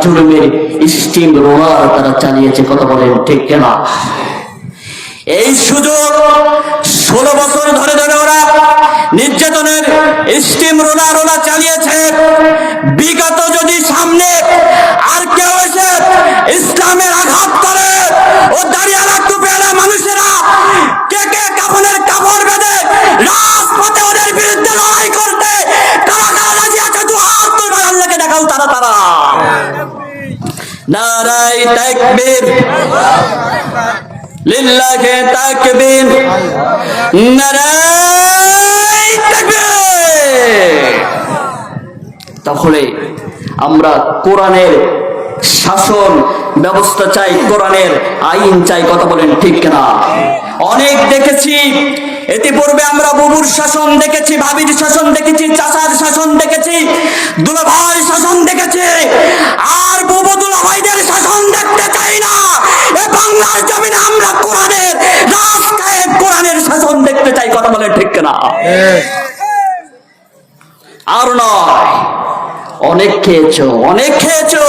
জুলুমের steam roller তারা চালিয়েছে, কথা বলেন ঠিক কিনা? এই সুযোগ 16 বছর ধরে ধরে ওরা নির্যাতনের স্টিম রোলার ওরা চালিয়েছে। বিগত যদি সামনে আর কেউ এসে ইসলামের আঘাত করে, ও দাঁড়িয়ালা টুপিওয়ালা মানুষেরা কে কে কাফনের কাপড় বেঁধে রাজপথে ওদের বিরুদ্ধে লড়াই করতে কারা কারা রাজি আছে? দু হাত তুলে আল্লাহকে দেখাও তারা তারা। নারায়ে তাকবীর, লিল্লাহি তাকবীর, নারায়ে তাকবীর। তাহলে আমরা কোরআনের শাসন ব্যবস্থা চাই, কোরআনের আইন চাই, কথা বলেন ঠিক কিনা? অনেক দেখেছি ইতিপূর্বে, আমরা বুবুর শাসন দেখেছি, ভাবির শাসন দেখেছি, চাচার শাসন দেখেছি, দুলাভাই শাসন দেখেছি, আর বুবু দুলাভাইদের শাসন দেখতে চাই না। এ বাংলার জমিনে আমরা কোরআনের রাজ কায়েম, কোরআনের শাসন দেখতে চাই, কথা বলেন ঠিক কিনা? আর নয়, অনেক খেয়েছো, অনেক খেয়েছো,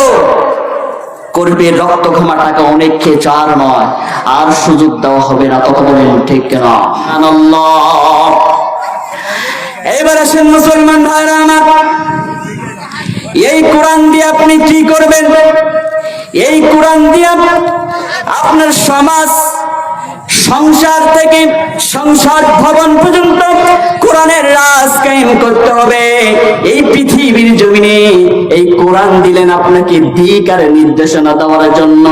কর্মীর রক্ত ঘামা টাকা অনেক খেয়েছো, আর নয়, আর সুযোগ দেওয়া হবে না, কথা বলেন ঠিক কিনা? এবার আসেন মুসলমান ভাইরা আমার, এই কোরআন দিয়ে আপনি কি করবেন? এই কোরআন দিয়ে আপনার সমাজ, সংসার থেকে সংসদ ভবন পর্যন্ত কোরআনের রাজ কায়েম করতে হবে। এই পৃথিবীর জমিনে এই কোরআন দিলেন আপনাকে দিক আর নির্দেশনা দেওয়ার জন্য।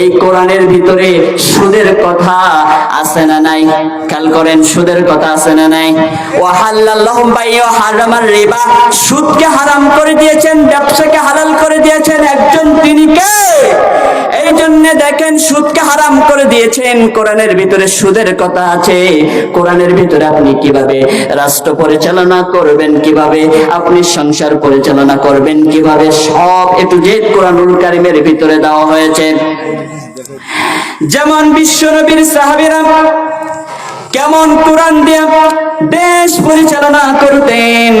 এই কোরআনের ভিতরে সুদের কথা আছে না নাই? খেয়াল করেন, সুদের কথা আছে না নাই? ওয়াহাল্লাল্লাহু বাইয়া হারামার রিবা, সুদকে হারাম করে দিয়েছেন, ব্যবসাকে হালাল করে দিয়েছেন একজন, তিনি কে? এই জন্য দেখেন, সুদকে হারাম করে দিয়েছেন, কোরআনের ভিতরে সুদের কথা আছে। কোরআনের ভিতরে আপনি কিভাবে রাষ্ট্র পরিচালনা করবেন, কিভাবে আপনি সংসার পরিচালনা করবেন, কিভাবে সব এ টু জেড কোরআনুল কারীমের ভিতরে দেওয়া হয়েছে। যেমন বিশ্বনবীর সাহাবীরা কেমন কোরআন দিয়ে দেশ পরিচালনা করতেন।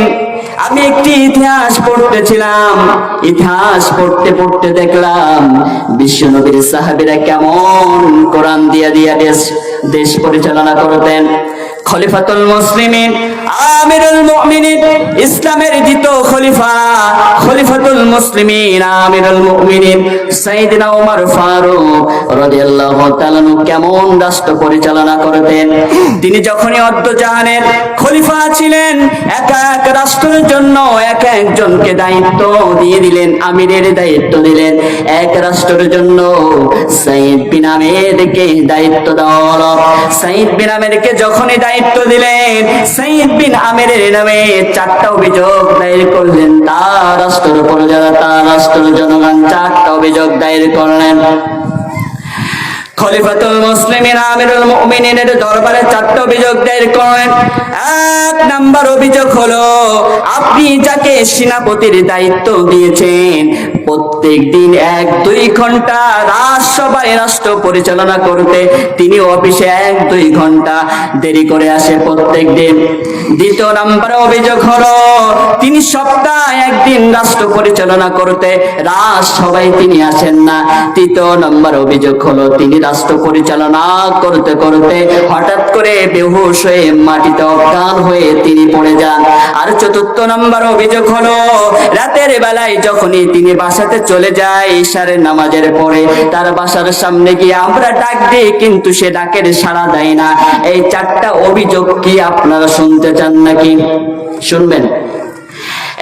আমি একটি ইতিহাস পড়তেছিলাম, ইতিহাস পড়তে পড়তে দেখলাম বিশ্বনবীর সাহাবীরা কেমন কোরআন দিয়ে দিয়ে দেশ পরিচালনা করতেন। খলিফাতুল মুসলিমিন, আমিরুল মুমিনিন, ইসলামের দ্বিতীয় খলিফা, খলিফাতুল মুসলিমিন, আমিরুল মুমিনিন সাইয়েদনা ওমর ফারুক রাদিয়াল্লাহু তাআলা কেমন রাষ্ট্র পরিচালনা করতেন। তিনি যখনই অর্ধজাহানের খলিফা ছিলেন, এক এক রাষ্ট্রের জন্য এক একজনকে দায়িত্ব দিয়ে দিলেন, আমিরের দায়িত্ব দিলেন। এক রাষ্ট্রের জন্য সাইদ বিন আমেরকে দায়িত্ব দেওয়া হলো। সাইদ বিন আমেরকে যখনই দায়িত্ব দিলেন, সাইদ বিন আমেরের নামে 4টা অভিযোগ দায়ের করলেন। তার রাষ্ট্রের উপর যারা, তার রাষ্ট্রের জনগণ 4টা অভিযোগ দায়ের করলেন। খলিফাতুল মুসলিমিন আমিরুল মুমিনিনের দরবারে 4টা অভিযোগ দায়ের করেন। 1 নাম্বার অভিযোগ হলো, আপনি যাকে সেনাপতির দায়িত্ব দিয়েছেন প্রত্যেক দিন 1-2 ঘন্টা রাজসভায় রাষ্ট্র পরিচালনা করতে, তিনি অফিসে 1-2 ঘন্টা দেরি করে আসে প্রত্যেক দিন। 2 নাম্বার অভিযোগ হলো, তিনি সপ্তাহে 1 দিন রাষ্ট্র পরিচালনা করতে রাজসভায় তিনি আসেন না। 3 নাম্বার অভিযোগ হলো, তিনি রাষ্ট্র পরিচালনা করতে করতে হঠাৎ করে বেহুশ হয়ে মাটিতে অজ্ঞান হয়ে তিনি পড়ে যান। আর 4 নাম্বার অভিযোগ হলো, রাতের বেলায় যখনই তিনি বাসাতে চলে যায় ইশারের নামাজের পরে, তার বাসার সামনে গিয়ে আমরা ডাক দিই কিন্তু সে ডাকের সাড়া দেয় না। এই 4টা অভিযোগ কি আপনারা শুনতে চান নাকি? শুনবেন?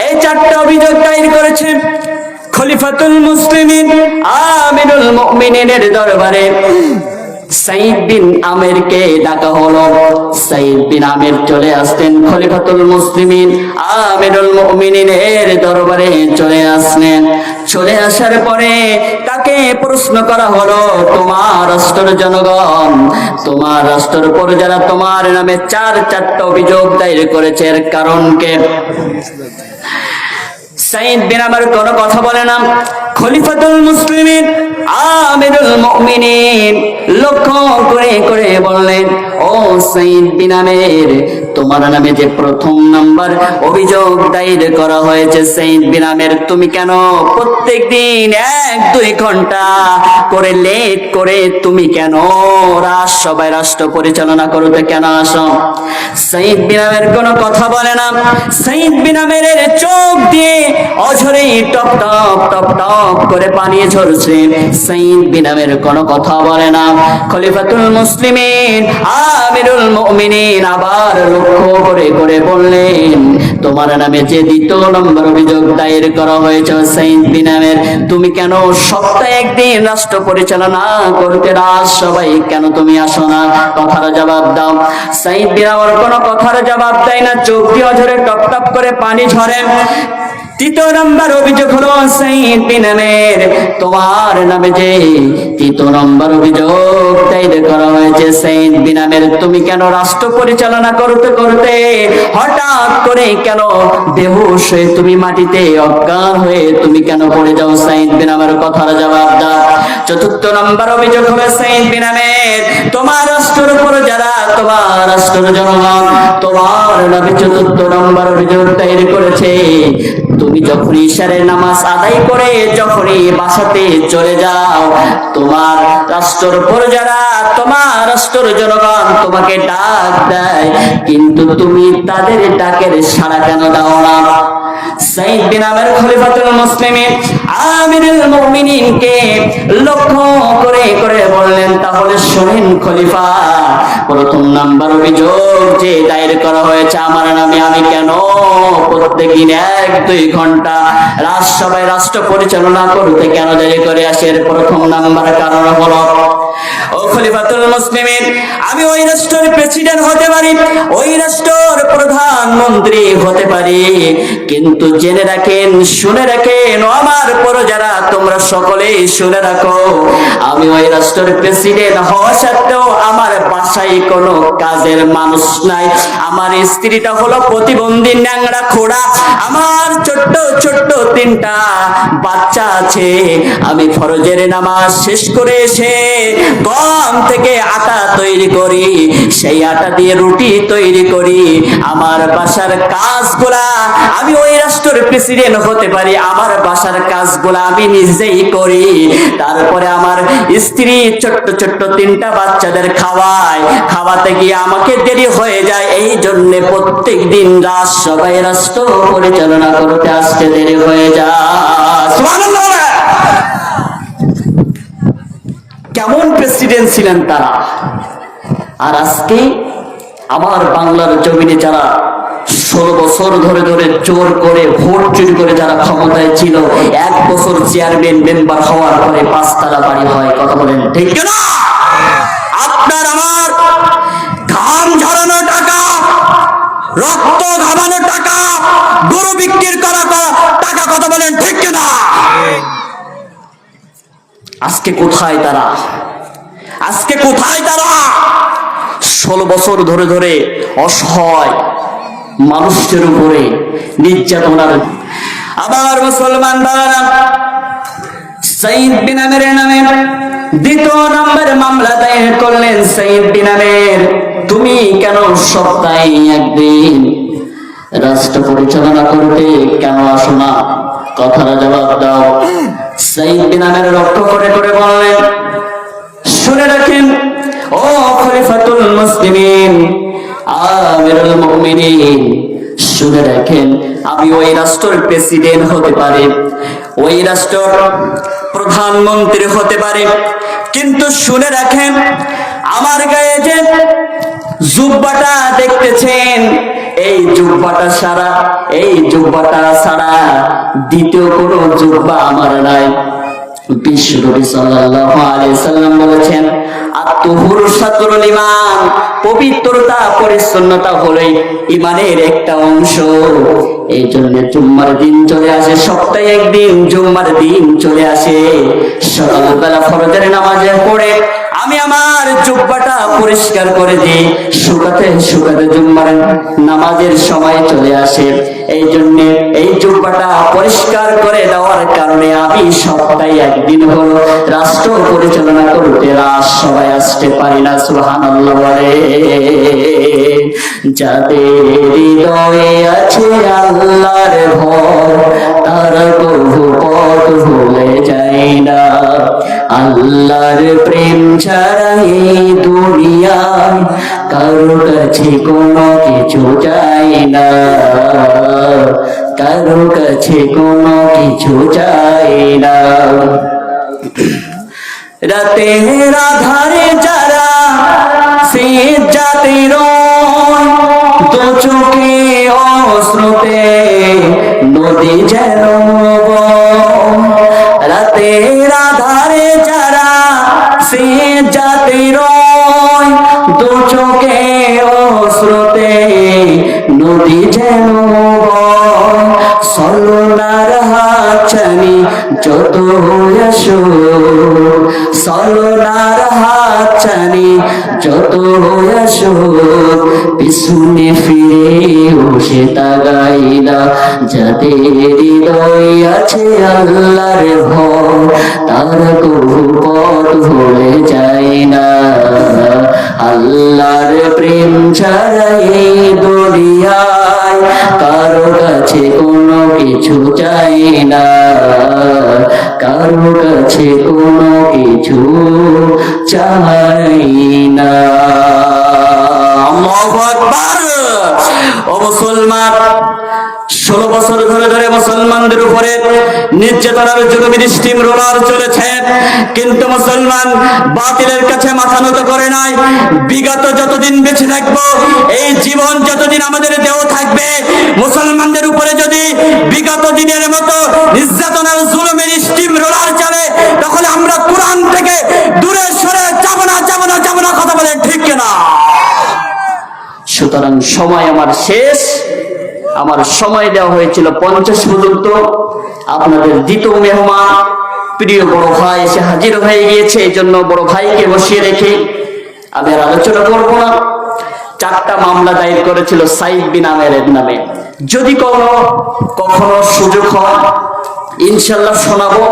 এই 4টা অভিযোগ দায়ের করেছে খলিফাতুল মুসলিমিন আমিরুল মুমিনিনের দরবারে। সাইদ বিন আমেরকে ডাকা হলো। সাইদ বিন আমের চলে আসতেন খলিফাতুল মুসলিমিন আমিরুল মুমিনিনের দরবারে চলে আসলেন। চলে আসার পরে তাকে প্রশ্ন করা হলো, তোমার রাষ্ট্রের জনগণ, তোমার রাষ্ট্রের উপর যারা তোমার নামে 4টা অভিযোগ দায়ের করেছে, এর কারণ কে? সাইদ বিন আমের কোনো কথা বলে না। খলিফাতুল মুসলিমিন আমিরুল মুমিনিন লক্ষ্য করে করে বললেন, ও সাইদ বিন আমের, তোমার নামে যে প্রথম নাম্বার অভিযোগ দায়ের করা হয়েছে, সাইদ বিন আমের, তুমি কেন প্রত্যেকদিন 1-2 ঘন্টা করে লেট করে তুমি কেন রাজসভায় রাষ্ট্র পরিচালনা করতে কেন আসো? সাইদ বিন আমের কোনো কথা বলে না। সাইদ বিন আমের চোখ দিয়ে অঝরে টপ টপ টপ টপ করে পানি ঝরছে। সাইদ বিন আমের কোনো কথা বলে না। খলিফাতুল মুসলিমিন আমিরুল মুমিনিন আবার লক্ষ্য করে করে বললেন, তোমার নামে যে 2 নম্বর অভিযোগ দায়ের করা হয়েছে সাইদ বিন আমের, তুমি কেন সপ্তাহে একদিন রাষ্ট্র পরিচালনা করতে রাজসভায় কেন তুমি আসো না? কথার জবাব দাও। সাইদ বিন আমের কোনো কথার জবাব দেয় না, চোখ দিয়ে অঝরে টপ টপ করে পানি ঝরে। 3 নম্বর অভিযোগ হলো, সাইদ বিন আমের, তোমার নামে যে 3 নম্বর অভিযোগ দায়ের করা হয়েছে সাইদ বিন আমের, তুমি কেন রাষ্ট্র পরিচালনা করতে করতে হঠাৎ করে কেন বেহুশ হয়ে তুমি মাটিতে অজ্ঞান হয়ে তুমি কেন পড়ে যাও? সাইদ বিন আমের কথার জবাব দাও। 4 নম্বর অভিযোগ হলো, সাইদ বিন আমের, তোমার রাষ্ট্রের উপর যারা, তোমার রাষ্ট্রের জনগণ তোমার নামে 4 নম্বর অভিযোগ দায়ের করেছে, তুমি যখন ইশারের নামাজ আদায় করে যখনই বাসাতে চলে যাও, তোমার রাষ্ট্রের প্রজারা, তোমার রাষ্ট্রের জনগণ তোমাকে ডাক দেয়, কিন্তু তুমি তাদের ডাকের সাড়া কেন দাও না? সাইদ বিন আমের খলিফাতুল মুসলিমিন আমিরুল মুমিনিনকে লক্ষ্য করে করে বললেন, তাহলে শোনেন খলিফা, প্রথম নাম্বার অভিযোগ যে দায়ের করা হয়েছে আমার নামে, আমি কেন প্রত্যেকদিন 1-2 ঘন্টা রাজসভায় রাষ্ট্র পরিচালনা করতে কেন দেরি করে আসে, এর প্রথম নাম্বার কারণ হলো, ও খলিফাতুল মুসলিমিন, আমি ওই রাষ্ট্রের প্রেসিডেন্ট হতে পারি, ওই রাষ্ট্রের প্রধানমন্ত্রী হতে পারি, কিন্তু জেনে রাখেন, শুনে রাখেন, আমার প্রজারা তোমরা সকলেই শুনে রাখো, আমি ওই রাষ্ট্রের প্রেসিডেন্ট হওয়া সত্ত্বেও আমার বাসায় কোনো কাজের মানুষ নাই, আমার স্ত্রীটা হলো প্রতিবন্ধী ন্যাংরা খোড়া, আমার ছোট্ট ছোট্ট 3টা বাচ্চা আছে, আমি ফরজের নামাজ শেষ করে এসে গম থেকে আটা তৈরি করি, সেই আটা দিয়ে রুটি তৈরি করি, আমার বাসার কাজগুলা, আমি ওই রাষ্ট্রের প্রেসিডেন্ট হতে পারি, আমার বাসার কাজগুলা আমি নিজেই করি, তারপরে আমার স্ত্রী ছোট্ট ছোট্ট 3টা বাচ্চাদের খাওয়াতে গিয়ে আমাকে দেরি হয়ে যায়, এই জন্য প্রত্যেক দিন রাজসভায় রাষ্ট্র পরিচালনা করতে আসতে দেরি হয়ে যায়। সুবহানাল্লাহ। কেমন প্রেসিডেন্ট ছিলেন তারা! আর আজকে আমার বাংলার জমিনে যারা 16 বছর ধরে ধরে জোর করে ভোট চুরি করে যারা ক্ষমতায় ছিল, 1 বছর চেয়ারম্যান মেম্বার হওয়ার পরে 5 তলা বাড়ি হয়। কথা বলেন ঠিক না? আপনার আমার ঘাম ঝরানো টাকা, রক্ত ঘামানো টাকা, গরু বিক্রির করা টাকা, কথা বলেন ঠিক না? আজকে কোথায় তারা? আজকে কোথায় তারা? 16 বছর ধরে ধরে অসহায় মানুষের উপরে নির্যাতনার। আবার মুসলমান বাবারা, সাইদ বিন আমের নামে 2 নম্বর মামলা দায়ের করলেন। সাইদ বিন আমের, তুমি কেন সপ্তাহে একদিন রাষ্ট্র পরিচালনা করতে কেন আসো না? কথার জবাব দাও। সাইদ বিন আমের লক্ষ্য করে করে বললেন, শুনে রাখেন ও খলিফাতুল মুসলিমিন আমিরুল মুমিনিন, শুনে রাখেন, আমি ওই রাষ্ট্রের প্রেসিডেন্ট হতে পারি, ওই রাষ্ট্রের প্রধানমন্ত্রী হতে পারি, কিন্তু শুনে রাখেন, আমার গায়ে যে জুব্বাটা দেখতেছেন, এই জুব্বাটা ছাড়া দ্বিতীয় কোনো জুব্বা আমার নাই। বিশ্বনবী সাল্লাল্লাহু আলাইহি সাল্লাম বলেছেন, আত-তুহুর শাতরুল ঈমান, পবিত্রতা পরিচ্ছন্নতা হলো ঈমানের একটা অংশ। এই জন্য জুম্মার দিন চলে আসে, সপ্তাহে একদিন জুম্মার দিন চলে আসে, সকালবেলা ফরজের নামাজে পড়ে আমি আমার জুব্বাটা পরিষ্কার করে দিই, শুকাতে শুকাতে জুম্মার নামাজের সময় চলে আসে। এই জন্য এই জুব্বাটা পরিষ্কার করে দেওয়ার কারণে আমি সপ্তাহে একদিন হলো রাষ্ট্র পরিচালনা করতে সবাই আসতে পারি না। সুবহানাল্লাহ বলে। যাদের হৃদয়ে আছে আল্লাহর ভয় তারা কভু পথ ভুলে যায় না। আল্লাহর প্রেম ছাড়া এই দুনিয়ায় কারো কাছে কোনো কিছু চাই না, কারো কাছে কোনো কিছু চাই না। রাতের আধারে যারা সে জাতির দু চোখে অশ্রুতে নদী যেন রাতের আধারে যারা সে জাতির দু চোখে অশ্রুতে নদী যেন সলনার হাতছানি যত আসো, সলনার হাতছানি যত আসো পিছনে ফিরে সে তাকাই না। যাদের হৃদয় আছে আল্লাহর ভয় তারা কভু পথ ভুলে যায় না। আল্লাহর প্রেম ছাড়া এই দুনিয়ায় কারো কাছে কোনো কিছু চাই না, কারো কাছে কোনো কিছু চাই না। আল্লাহু আকবার। ও মুসলমান, 16 বছর ধরে ধরে মুসলমানদের উপরে নির্যাতনের জুলুমের স্টিম রোলার চলেছে, কিন্তু মুসলমান বাতিলের কাছে মাথা নত করে নাই। বিগত যতদিন বেঁচে থাকবো, এই জীবন যতদিন আমাদের দেহ থাকবে, মুসলমানদের উপরে যদি বিগত দিনের মতো নির্যাতনের জুলুমের স্টিম রোলার চলে, তখন আমরা কোরআন থেকে দূরে সরে যাব না, যাব না, যাব না। কথা বলেন ঠিক কিনা? সুতরাং সময় আমার শেষ। আমার সময় দেওয়া হয়েছিল 50 পর্যন্ত। আপনাদের দ্বিতীয় মেহমান প্রিয় বড় ভাই এসে হাজির হয়ে গিয়েছে, এই জন্য বড় ভাইকে বসিয়ে রেখে আমি আর আলোচনা করব না। 4টা মামলা দায়ের করেছিল সাইদ বিন আমেরের নামে। যদি কখনো সুযোগ হয় ইনশাল্লাহ শোনাবো।